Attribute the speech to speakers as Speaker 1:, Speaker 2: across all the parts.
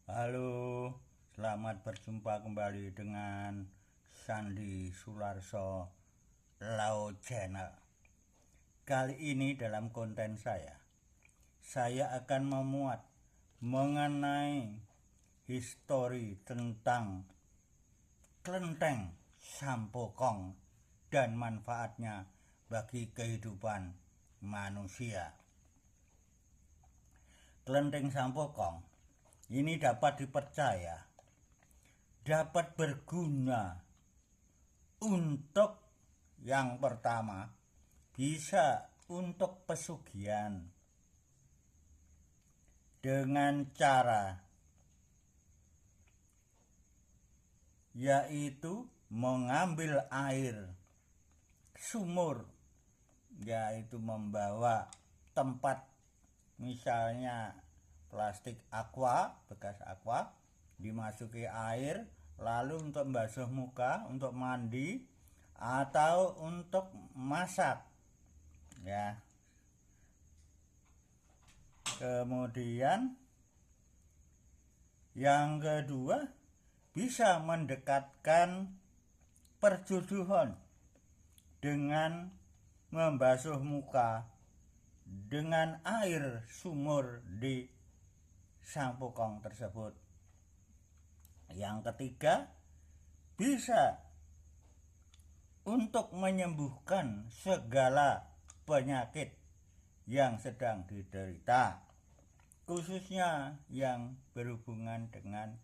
Speaker 1: Halo, selamat berjumpa kembali dengan Sandi Sularso Lao Channel. Kali ini dalam konten saya akan memuat mengenai histori tentang kelenteng Sampokong dan manfaatnya bagi kehidupan manusia. Kelenteng Sampokong ini dapat dipercaya dapat berguna untuk yang pertama bisa untuk pesugihan dengan cara yaitu mengambil air sumur, yaitu membawa tempat misalnya plastik aqua, bekas aqua, dimasuki air lalu untuk membasuh muka, untuk mandi atau untuk masak ya. Kemudian yang kedua bisa mendekatkan perjodohan dengan membasuh muka dengan air sumur di Sampokong tersebut. Yang ketiga, bisa untuk menyembuhkan segala penyakit yang sedang diderita, khususnya yang berhubungan dengan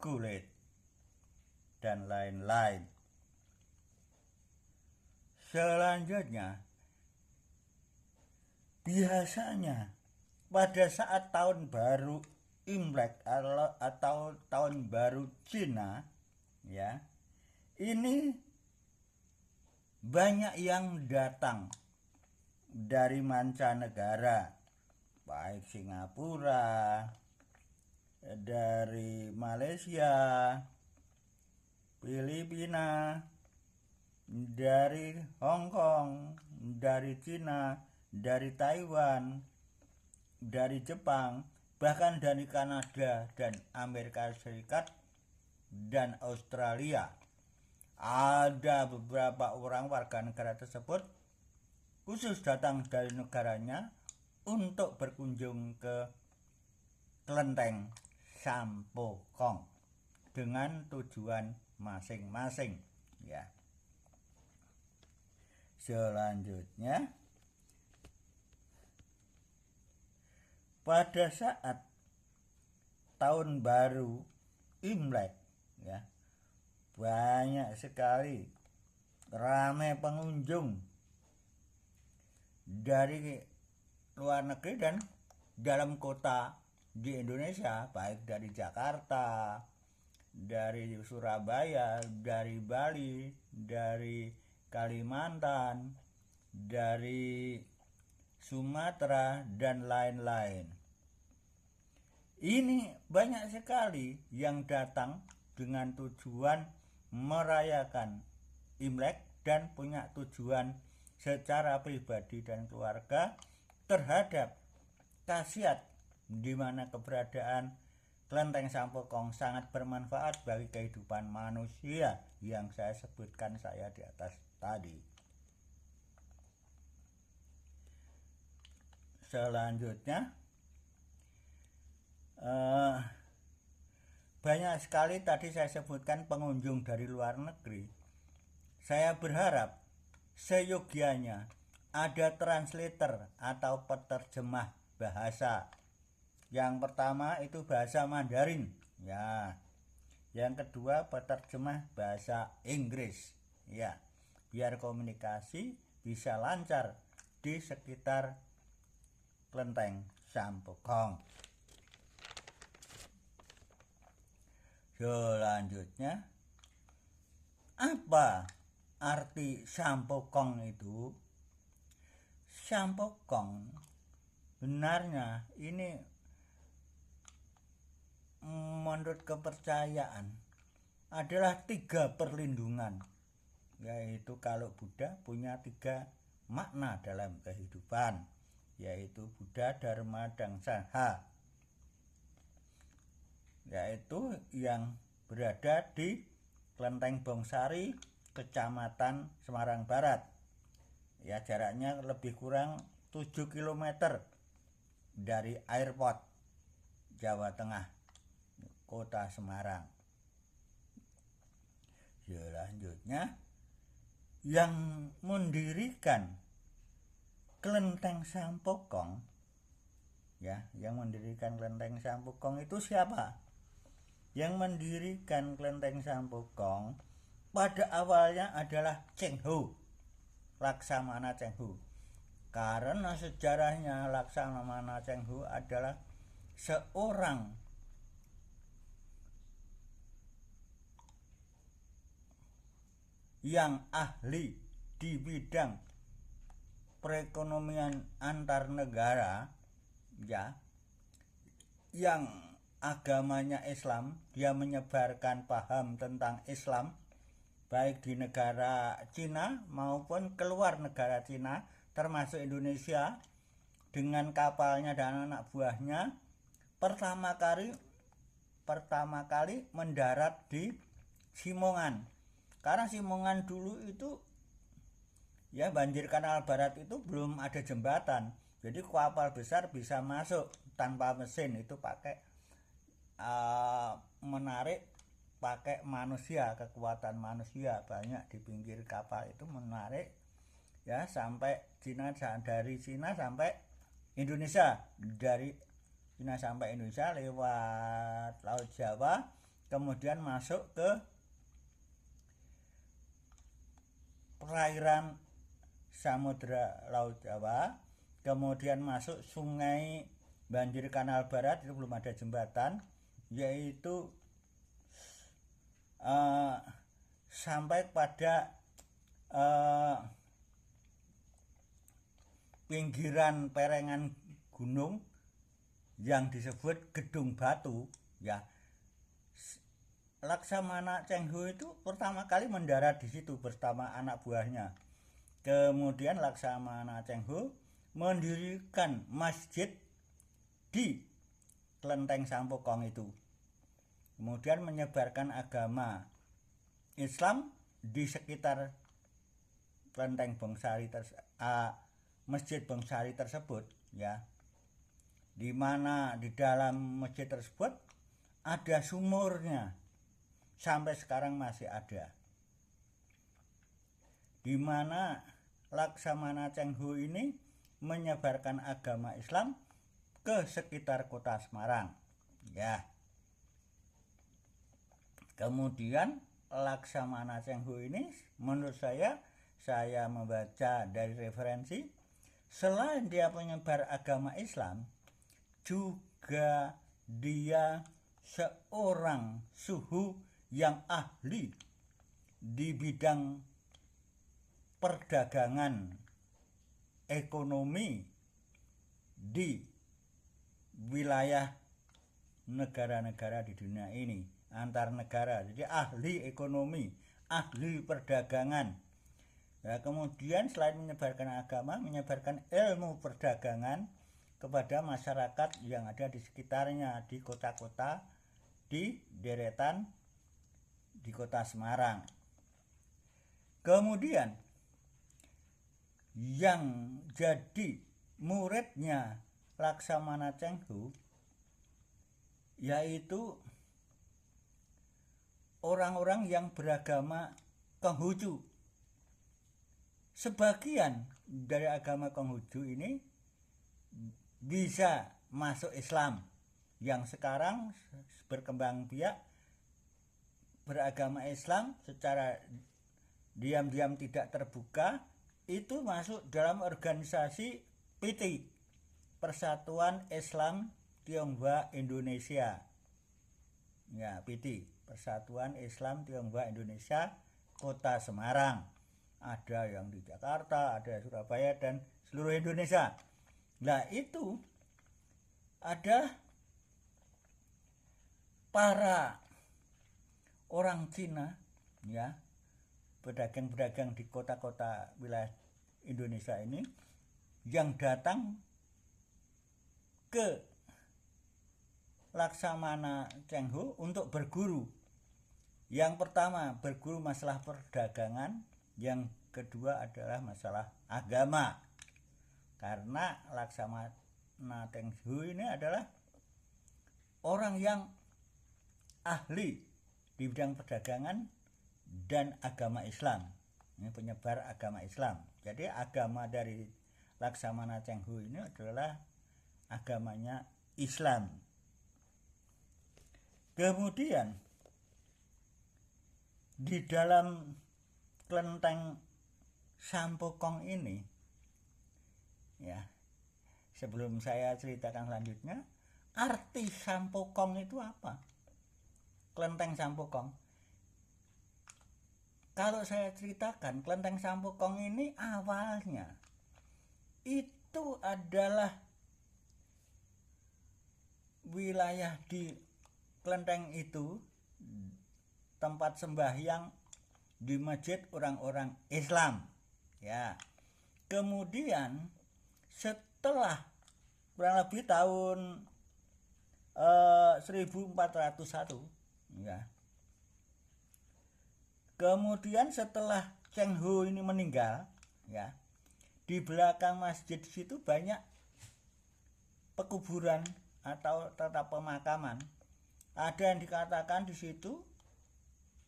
Speaker 1: kulit dan lain-lain. Selanjutnya, biasanya pada saat tahun baru Imlek atau tahun baru Cina ya, ini banyak yang datang dari mancanegara, baik Singapura, dari Malaysia, Filipina, dari Hong Kong, dari Cina, dari Taiwan, dari Jepang, bahkan dari Kanada dan Amerika Serikat dan Australia. Ada beberapa orang warga negara tersebut khusus datang dari negaranya untuk berkunjung ke kelenteng Sampokong dengan tujuan masing-masing ya. Selanjutnya, pada saat tahun baru Imlek ya, banyak sekali ramai pengunjung dari luar negeri dan dalam kota di Indonesia, baik dari Jakarta, dari Surabaya, dari Bali, dari Kalimantan, dari Sumatera dan lain-lain. Ini banyak sekali yang datang dengan tujuan merayakan Imlek dan punya tujuan secara pribadi dan keluarga terhadap khasiat di mana keberadaan kelenteng Sampokong sangat bermanfaat bagi kehidupan manusia yang saya sebutkan di atas tadi. Selanjutnya, banyak sekali tadi saya sebutkan pengunjung dari luar negeri. Saya berharap seyogianya ada translator atau penerjemah bahasa. Yang pertama itu bahasa Mandarin ya. Yang kedua penerjemah bahasa Inggris ya, biar komunikasi bisa lancar di sekitar kelenteng Sampokong. Selanjutnya, apa arti Sampokong itu? Sampokong benarnya ini menurut kepercayaan adalah 3 perlindungan, yaitu kalau Buddha punya 3 makna dalam kehidupan, yaitu Buddha, Dharma, dan Sangha. yaitu yang berada di Klenteng Bongsari, Kecamatan Semarang Barat. Ya, jaraknya lebih kurang 7 km dari airport Jawa Tengah, Kota Semarang. Selanjutnya, yang mendirikan Klenteng Sampokong, ya, yang mendirikan Klenteng Sampokong itu siapa? Yang mendirikan Klenteng Sampokong pada awalnya adalah Cheng Ho, Laksamana Cheng Ho. Karena sejarahnya Laksamana Cheng Ho adalah seorang yang ahli di bidang perekonomian antar negara, ya, yang agamanya Islam. Dia menyebarkan paham tentang Islam baik di negara Cina maupun keluar negara Cina, termasuk Indonesia, dengan kapalnya dan anak buahnya pertama kali mendarat di Simongan. Karena Simongan dulu itu, ya, banjir Kanal Barat itu belum ada jembatan, jadi kapal besar bisa masuk tanpa mesin, itu pakai menarik pakai manusia, kekuatan manusia banyak di pinggir kapal itu menarik, ya, sampai Cina, dari Cina sampai Indonesia, dari Cina sampai Indonesia lewat Laut Jawa, kemudian masuk ke perairan Samudra Laut Jawa, kemudian masuk sungai banjir Kanal Barat, itu belum ada jembatan, yaitu sampai pada pinggiran perengan gunung yang disebut Gedung Batu, ya. Laksamana Cheng Ho itu pertama kali mendarat di situ bersama anak buahnya. Kemudian Laksamana Cheng Ho mendirikan masjid di Klenteng Sampokong itu. Kemudian menyebarkan agama Islam di sekitar Klenteng Bongsari Masjid Bongsari tersebut, ya. Di mana di dalam masjid tersebut ada sumurnya, sampai sekarang masih ada. Di mana Laksamana Cheng Ho ini menyebarkan agama Islam ke sekitar Kota Semarang, ya. Kemudian Laksamana Cheng Ho ini, menurut saya membaca dari referensi, selain dia penyebar agama Islam, juga dia seorang suhu yang ahli di bidang perdagangan ekonomi di wilayah negara-negara di dunia ini, antar negara. Jadi ahli ekonomi, ahli perdagangan. Nah, kemudian selain menyebarkan agama, menyebarkan ilmu perdagangan kepada masyarakat yang ada di sekitarnya, di kota-kota, di deretan di Kota Semarang. Kemudian yang jadi muridnya Laksamana Cheng Ho yaitu orang-orang yang beragama Konghucu. Sebagian dari agama Konghucu ini bisa masuk Islam, yang sekarang berkembang biak beragama Islam secara diam-diam tidak terbuka, itu masuk dalam organisasi PT, Persatuan Islam Tionghoa Indonesia, ya, PT, Persatuan Islam Tionghoa Indonesia Kota Semarang. Ada yang di Jakarta, ada Surabaya, dan seluruh Indonesia. Nah, itu ada para orang Cina, ya, pedagang-pedagang di kota-kota wilayah Indonesia ini, yang datang ke Laksamana Cheng Ho untuk berguru. Yang pertama berguru masalah perdagangan, yang kedua adalah masalah agama. Karena Laksamana Cheng Ho ini adalah orang yang ahli di bidang perdagangan dan agama Islam. Ini penyebar agama Islam. Jadi agama dari Laksamana Cheng Ho ini adalah agamanya Islam. Kemudian di dalam kelenteng Sampokong ini, ya, sebelum saya ceritakan selanjutnya, arti Sampokong itu apa? Kelenteng Sampokong. Kalau saya ceritakan, kelenteng Sampokong ini awalnya itu adalah wilayah di kelenteng itu, tempat sembahyang di masjid orang-orang Islam, ya. Kemudian setelah kurang lebih tahun 1401, ya. Kemudian setelah Cheng Ho ini meninggal, ya, di belakang masjid situ banyak pekuburan atau tempat pemakaman. Ada yang dikatakan di situ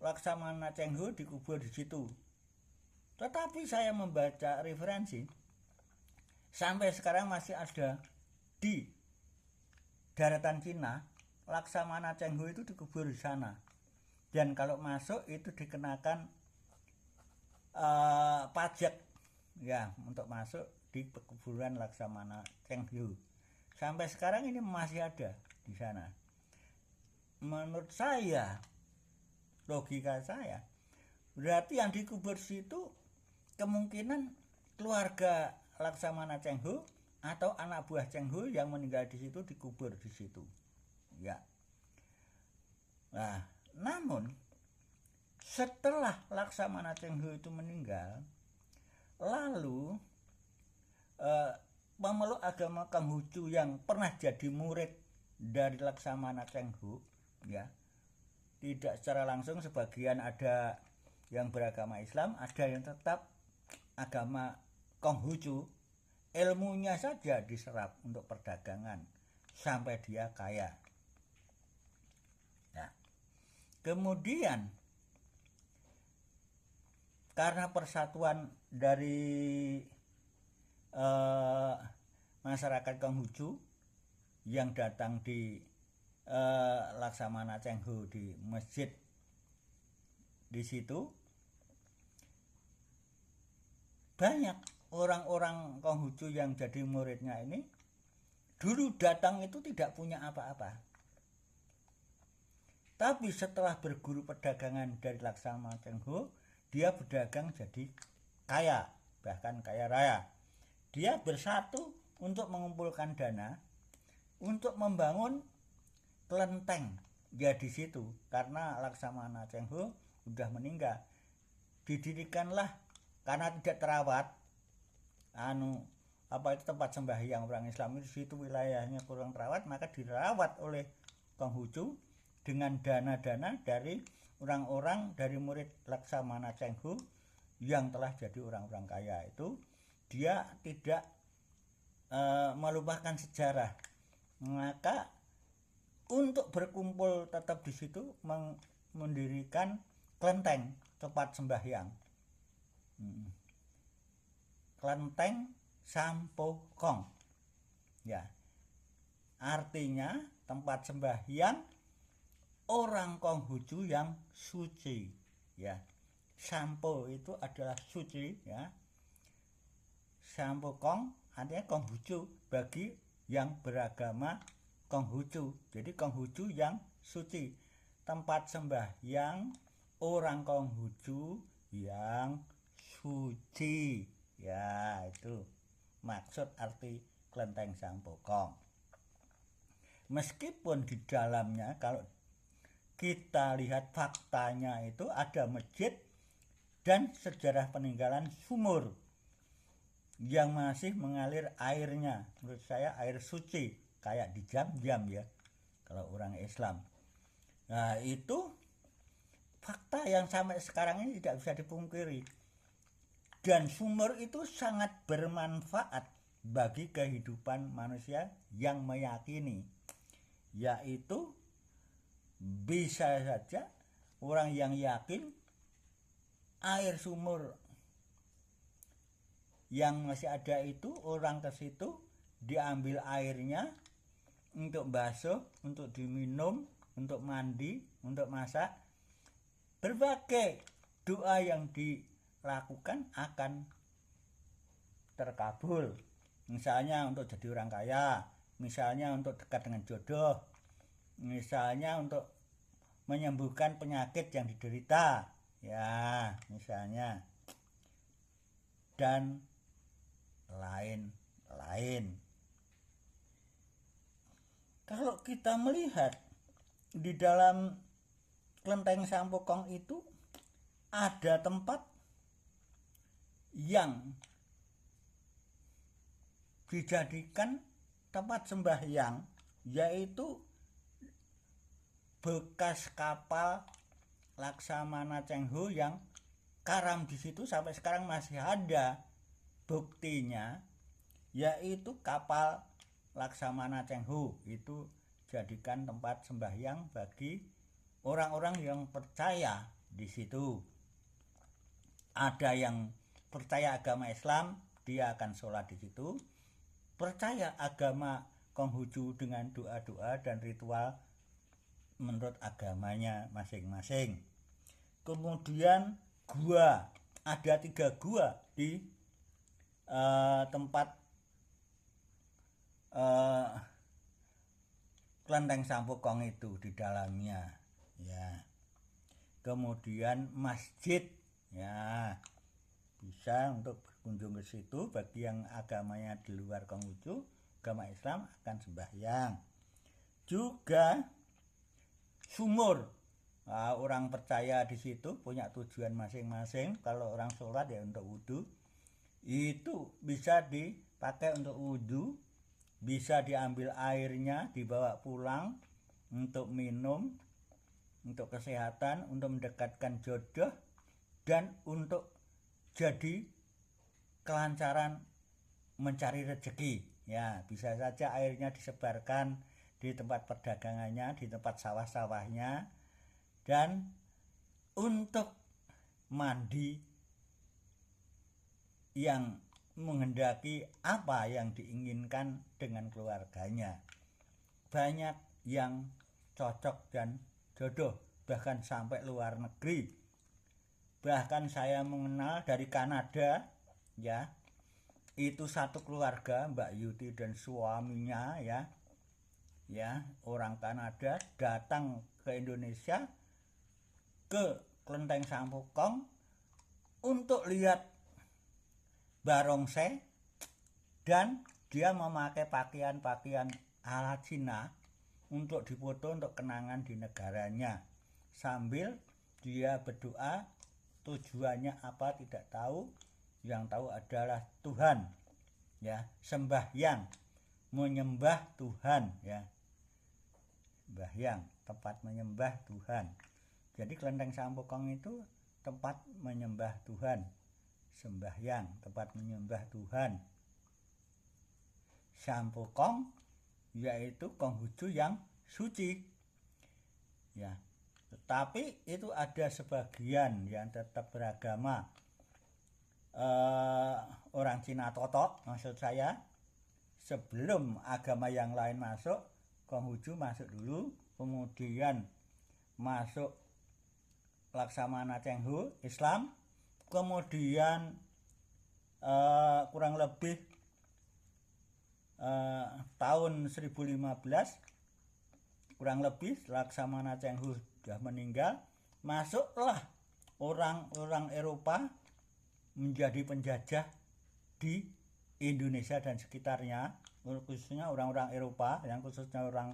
Speaker 1: Laksamana Cheng Ho dikubur di situ. Tetapi saya membaca referensi, sampai sekarang masih ada di daratan Cina, Laksamana Cheng Ho itu dikubur di sana. Dan kalau masuk itu dikenakan pajak, ya, untuk masuk di pekuburan Laksamana Cheng Ho. Sampai sekarang ini masih ada di sana. Menurut saya, logika saya, berarti yang dikubur situ kemungkinan keluarga Laksamana Cheng Ho atau anak buah Cheng Ho yang meninggal di situ dikubur di situ, ya. Nah, namun setelah Laksamana Cheng Ho itu meninggal, lalu pemeluk agama Konghucu yang pernah jadi murid dari Laksamana Cheng Ho, ya, tidak secara langsung, sebagian ada yang beragama Islam, ada yang tetap agama Konghucu, ilmunya saja diserap untuk perdagangan sampai dia kaya. Nah, kemudian karena persatuan dari masyarakat Konghucu yang datang di Laksamana Cheng Ho di masjid di situ, banyak orang-orang Konghucu yang jadi muridnya ini dulu datang itu tidak punya apa-apa, tapi setelah berguru perdagangan dari Laksamana Cheng Ho, dia berdagang jadi kaya, bahkan kaya raya. Dia bersatu untuk mengumpulkan dana untuk membangun kelenteng, ya, di situ. Karena Laksamana Cheng Ho sudah meninggal, didirikanlah, karena tidak terawat, itu tempat sembahyang orang Islam di situ, wilayahnya kurang terawat, maka dirawat oleh Konghucu dengan dana-dana dari orang-orang dari murid Laksamana Cheng Ho yang telah jadi orang-orang kaya itu. Dia tidak melupakan sejarah, maka untuk berkumpul tetap di situ mendirikan kelenteng, tempat sembahyang, kelenteng Sampokong, ya, artinya tempat sembahyang orang Konghucu yang suci, ya. Sampo itu adalah suci, ya. Sampokong artinya Konghucu bagi yang beragama Konghucu. Jadi Konghucu yang suci, tempat sembahyang orang Konghucu yang suci, ya, itu maksud arti kelenteng Sampokong. Meskipun di dalamnya kalau kita lihat faktanya itu ada masjid dan sejarah peninggalan sumur yang masih mengalir airnya. Menurut saya air suci, kayak di Jam-Jam, ya. Kalau orang Islam. Nah, itu fakta yang sampai sekarang ini tidak bisa dipungkiri. Dan sumur itu sangat bermanfaat bagi kehidupan manusia yang meyakini, yaitu bisa saja orang yang yakin air sumur yang masih ada itu, orang ke situ diambil airnya untuk basuh, untuk diminum, untuk mandi, untuk masak. Berbagai doa yang dilakukan akan terkabul. Misalnya untuk jadi orang kaya, misalnya untuk dekat dengan jodoh, misalnya untuk menyembuhkan penyakit yang diderita, ya misalnya, dan lain-lain. Kalau kita melihat di dalam Klenteng Sampokong itu ada tempat yang dijadikan tempat sembahyang, yaitu bekas kapal Laksamana Cheng Ho yang karam di situ sampai sekarang masih ada buktinya, yaitu kapal Laksamana Cheng Ho itu jadikan tempat sembahyang bagi orang-orang yang percaya di situ. Ada yang percaya agama Islam, dia akan sholat di situ. Percaya agama Konghucu dengan doa-doa dan ritual menurut agamanya masing-masing. Kemudian gua, ada 3 gua di tempat Klenteng Sampokong itu di dalamnya, ya. Kemudian masjid, ya, bisa untuk berkunjung ke situ bagi yang agamanya di luar Konghucu, agama Islam akan sembahyang. Juga sumur, nah, orang percaya di situ punya tujuan masing-masing. Kalau orang sholat ya untuk wudhu, itu bisa dipakai untuk wudhu, bisa diambil airnya dibawa pulang untuk minum, untuk kesehatan, untuk mendekatkan jodoh, dan untuk jadi kelancaran mencari rezeki. Ya, bisa saja airnya disebarkan di tempat perdagangannya, di tempat sawah-sawahnya, dan untuk mandi yang menghendaki apa yang diinginkan dengan keluarganya. Banyak yang cocok dan jodoh, bahkan sampai luar negeri. Bahkan saya mengenal dari Kanada, ya, itu satu keluarga, Mbak Yuti dan suaminya, ya, orang Kanada datang ke Indonesia, ke Klenteng Sampokong untuk lihat barongsai, dan dia memakai pakaian-pakaian ala Cina untuk difoto untuk kenangan di negaranya, sambil dia berdoa. Tujuannya apa tidak tahu, yang tahu adalah Tuhan, ya, sembahyang, menyembah Tuhan, ya, sembahyang, tempat menyembah Tuhan. Jadi Klenteng Sampokong itu tempat menyembah Tuhan, sembahyang, tempat menyembah Tuhan. Sampokong yaitu Konghucu yang suci, ya. Tetapi itu ada sebagian yang tetap beragama orang Cina totok, maksud saya. Sebelum agama yang lain masuk, Konghucu masuk dulu, kemudian masuk Laksamana Cheng Ho Islam, kemudian kurang lebih tahun 1015 kurang lebih Laksamana Cheng Ho sudah meninggal, masuklah orang-orang Eropa menjadi penjajah di Indonesia dan sekitarnya, khususnya orang-orang Eropa, yang khususnya orang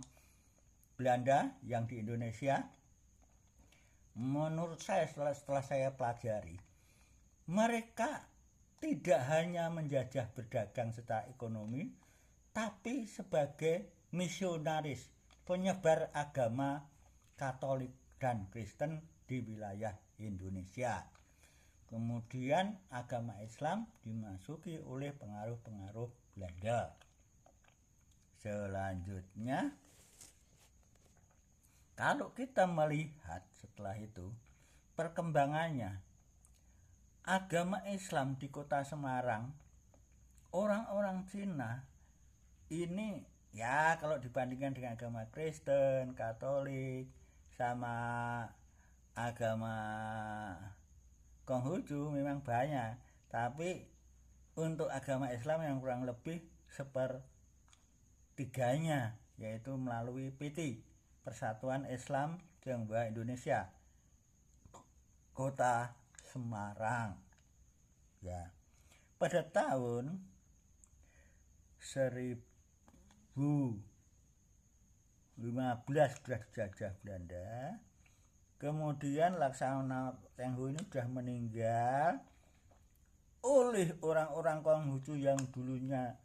Speaker 1: Belanda yang di Indonesia. Menurut saya, setelah saya pelajari, mereka tidak hanya menjajah berdagang secara ekonomi, tapi sebagai misionaris, penyebar agama Katolik dan Kristen di wilayah Indonesia. Kemudian agama Islam dimasuki oleh pengaruh-pengaruh Belanda. Selanjutnya, kalau kita melihat setelah itu perkembangannya, agama Islam di kota Semarang, orang-orang Cina ini ya kalau dibandingkan dengan agama Kristen, Katolik, sama agama Konghucu memang banyak, tapi untuk agama Islam yang kurang lebih sepertiganya, yaitu melalui PT, Persatuan Islam Tionghoa Indonesia, kota Semarang. Ya, pada tahun 1015 sudah dijajah Belanda. Kemudian Laksana Tenghu ini sudah meninggal oleh orang-orang Konghucu yang dulunya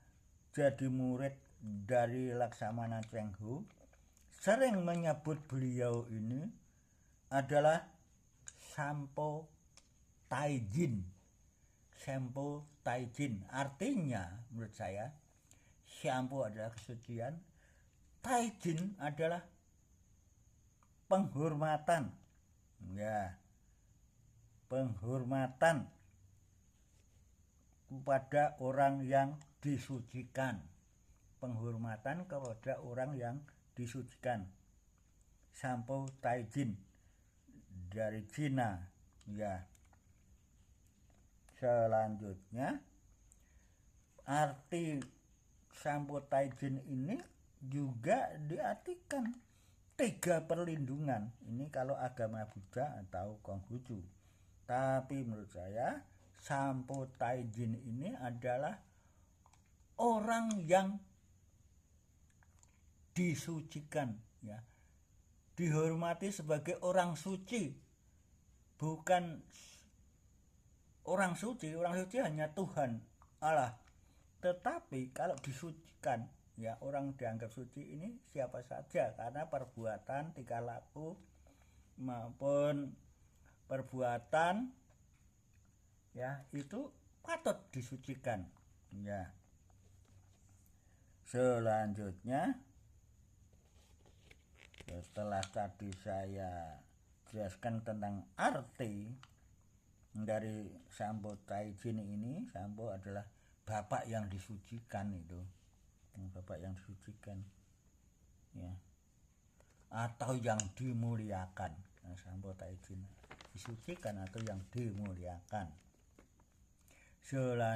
Speaker 1: jadi murid dari Laksamana Tenghu, sering menyebut beliau ini adalah Sampo Taijin. Sampo Taijin artinya menurut saya, Sampo adalah kesucian, Taijin adalah penghormatan. Ya, penghormatan kepada orang yang disucikan. Penghormatan kepada orang yang disucikan. Sampo Taijin dari Cina. Ya. Selanjutnya, arti Sampo Taijin ini juga diartikan 3 perlindungan. Ini kalau agama Buddha atau Konghucu. Tapi menurut saya Sampo Taijin ini adalah orang yang disucikan, ya, dihormati sebagai orang suci, bukan orang suci. Orang suci hanya Tuhan Allah, tetapi kalau disucikan, ya, orang dianggap suci ini siapa saja, karena perbuatan, tingkah laku maupun perbuatan, ya, itu patut disucikan. Ya. Selanjutnya, setelah tadi saya jelaskan tentang arti dari Sampo Taijin ini, Sampo adalah bapak yang disucikan itu. Bapak yang disucikan, ya, atau yang dimuliakan. Nah, Sampo Taijin disucikan atau yang dimuliakan. Selanjutnya